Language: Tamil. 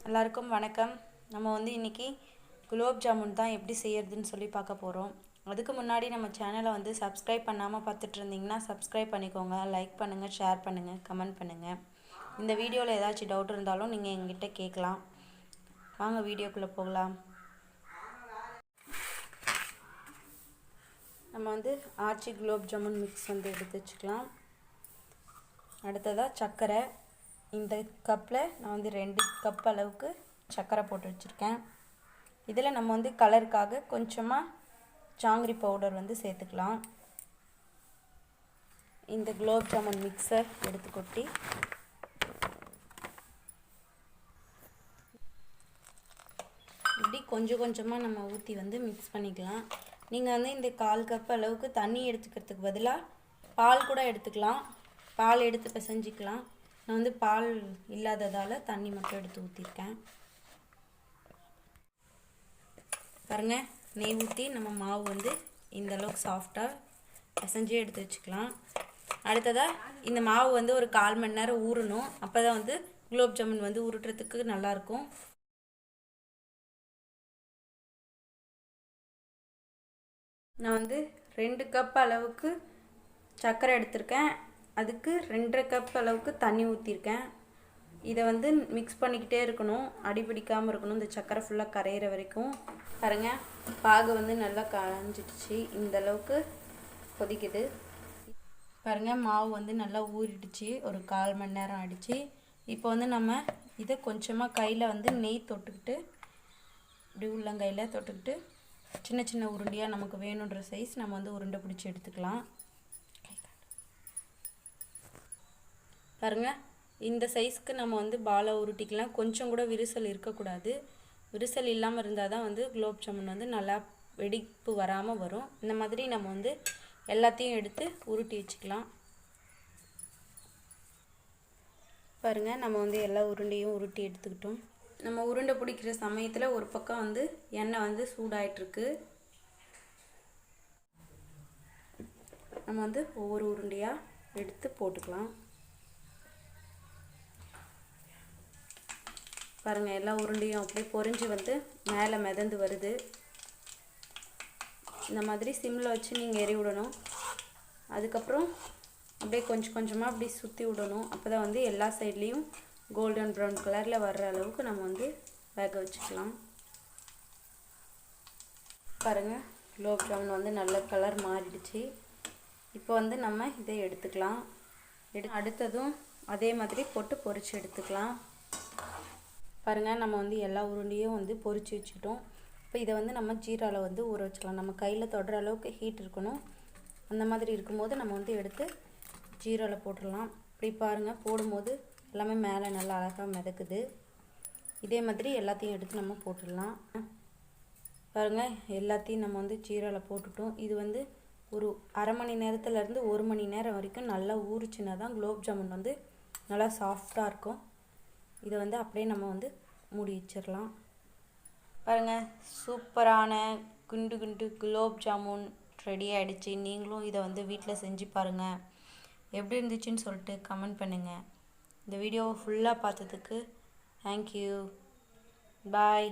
எல்லாருக்கும் வணக்கம். நம்ம வந்து இன்றைக்கி குலோப் ஜாமுன் தான் எப்படி செய்யறதுன்னு சொல்லி பார்க்க போகிறோம். அதுக்கு முன்னாடி நம்ம சேனலை வந்து சப்ஸ்கிரைப் பண்ணாமல் பார்த்துட்டு இருந்தீங்கன்னா சப்ஸ்கிரைப் பண்ணிக்கோங்க. லைக் பண்ணுங்கள், ஷேர் பண்ணுங்கள், கமெண்ட் பண்ணுங்கள். இந்த வீடியோவில் ஏதாச்சும் டவுட் இருந்தாலும் நீங்கள் எங்கிட்ட கேட்கலாம். வாங்க வீடியோக்குள்ளே போகலாம். நம்ம வந்து ஆச்சி குலோப் ஜாமுன் மிக்ஸ் வந்து எடுத்து வச்சுக்கலாம். அடுத்ததாக சர்க்கரை. இந்த கப்பில் நான் வந்து 2 கப் அளவுக்கு சர்க்கரை போட்டு வச்சுருக்கேன். இதில் நம்ம வந்து கலருக்காக கொஞ்சமாக ஜாங்கிரி பவுடர் வந்து சேர்த்துக்கலாம். இந்த குலோப் ஜாமுன் மிக்ஸை எடுத்து கொட்டி இப்படி கொஞ்சம் கொஞ்சமாக நம்ம ஊற்றி வந்து மிக்ஸ் பண்ணிக்கலாம். நீங்கள் வந்து இந்த 1/4 கப் அளவுக்கு தண்ணி எடுத்துக்கிறதுக்கு பதிலாக பால் கூட எடுத்துக்கலாம். பால் எடுத்து பிசைஞ்சிக்கலாம். நான் வந்து பால் இல்லாததால் தண்ணி மட்டும் எடுத்து ஊற்றிருக்கேன். பாருங்கள், நெய் ஊற்றி நம்ம மாவு வந்து இந்த அளவுக்கு சாஃப்டாக பிசைஞ்சு எடுத்து வச்சுக்கலாம். அடுத்ததாக இந்த மாவு வந்து ஒரு 1/4 மணி நேரம் ஊறணும். அப்போ தான் வந்து குலோப் ஜாமுன் வந்து உருட்டுறதுக்கு நல்லாயிருக்கும். நான் வந்து 2 கப் அளவுக்கு சர்க்கரை எடுத்திருக்கேன். அதுக்கு 2.5 கப் அளவுக்கு தண்ணி ஊற்றிருக்கேன். இதை வந்து மிக்ஸ் பண்ணிக்கிட்டே இருக்கணும், அடிபிடிக்காமல் இருக்கணும். இந்த சர்க்கரை ஃபுல்லாக கரையிற வரைக்கும். பாருங்கள், பாகு வந்து நல்லா கரைஞ்சிடுச்சு. இந்த அளவுக்கு கொதிக்குது. பாருங்கள், மாவு வந்து நல்லா ஊறிடுச்சு. ஒரு 1/4 மணி நேரம் ஆகிடுச்சு. இப்போ வந்து நம்ம இதை கொஞ்சமாக கையில் வந்து நெய் தொட்டுக்கிட்டு, இப்படி உள்ளங்கையில் தொட்டுக்கிட்டு சின்ன சின்ன உருண்டையாக நமக்கு வேணுன்ற சைஸ் நம்ம வந்து உருண்டை பிடிச்சி எடுத்துக்கலாம். பாருங்கள், இந்த சைஸ்க்கு நம்ம வந்து பாலை உருட்டிக்கலாம். கொஞ்சம் கூட விரிசல் இருக்கக்கூடாது. விரிசல் இல்லாமல் இருந்தால் தான் வந்து குலோப் ஜாமுன் வந்து நல்லா வெடிப்பு வராமல் வரும். இந்த மாதிரி நம்ம வந்து எல்லாத்தையும் எடுத்து உருட்டி வச்சுக்கலாம். பாருங்கள், நம்ம வந்து எல்லா உருண்டையும் உருட்டி எடுத்துக்கிட்டோம். நம்ம உருண்டை பிடிக்கிற சமயத்தில் ஒரு பக்கம் வந்து எண்ணெய் வந்து சூடாயிட்ருக்கு. நம்ம வந்து ஒவ்வொரு உருண்டையாக எடுத்து போட்டுக்கலாம். பாருங்கள், எல்லா உருண்டையும் அப்படியே பொரிஞ்சு வந்து மேலே மிதந்து வருது. இந்த மாதிரி சிம்மில் வச்சு நீங்கள் எரி விடணும். அதுக்கப்புறம் அப்படியே கொஞ்சம் கொஞ்சமாக அப்படி சுற்றி விடணும். அப்போ தான் வந்து எல்லா சைட்லேயும் கோல்டன் ப்ரௌன் கலரில் வர்ற அளவுக்கு நம்ம வந்து வேக வச்சுக்கலாம். பாருங்கள், குலோப் ஜாமுன் வந்து நல்ல கலர் மாறிடுச்சு. இப்போ வந்து நம்ம இதை எடுத்துக்கலாம். அடுத்ததும் அதே மாதிரி போட்டு பொரிச்சு எடுத்துக்கலாம். பாருங்கள், நம்ம வந்து எல்லா உருண்டையும் வந்து பொரிச்சு வச்சுக்கிட்டோம். இப்போ இதை வந்து நம்ம ஜீராவில் வந்து ஊற வச்சுக்கலாம். நம்ம கையில் தொடுற அளவுக்கு ஹீட் இருக்கணும். அந்த மாதிரி இருக்கும்போது நம்ம வந்து எடுத்து ஜீராவில் போட்டுடலாம். இப்படி பாருங்கள், போடும்போது எல்லாமே மேலே நல்லா அழகாக மிதக்குது. இதே மாதிரி எல்லாத்தையும் எடுத்து நம்ம போட்டுடலாம். பாருங்கள், எல்லாத்தையும் நம்ம வந்து ஜீராவில் போட்டுட்டோம். இது வந்து ஒரு அரை மணி நேரத்துலேருந்து 1 மணி நேரம் வரைக்கும் நல்லா ஊறிச்சுன்னா தான் குலோப் ஜாமுன் வந்து நல்லா சாஃப்டாக இருக்கும். இதை வந்து அப்படியே நம்ம வந்து மூடி வச்சிடலாம். பாருங்கள், சூப்பரான குண்டு குண்டு குலோப் ஜாமுன் ரெடி ஆகிடுச்சு. நீங்களும் இதை வந்து வீட்டில் செஞ்சு பாருங்கள். எப்படி இருந்துச்சுன்னு சொல்லிட்டு கமெண்ட் பண்ணுங்கள். இந்த வீடியோவை ஃபுல்லாக பார்த்ததுக்கு தேங்க்யூ. பாய்.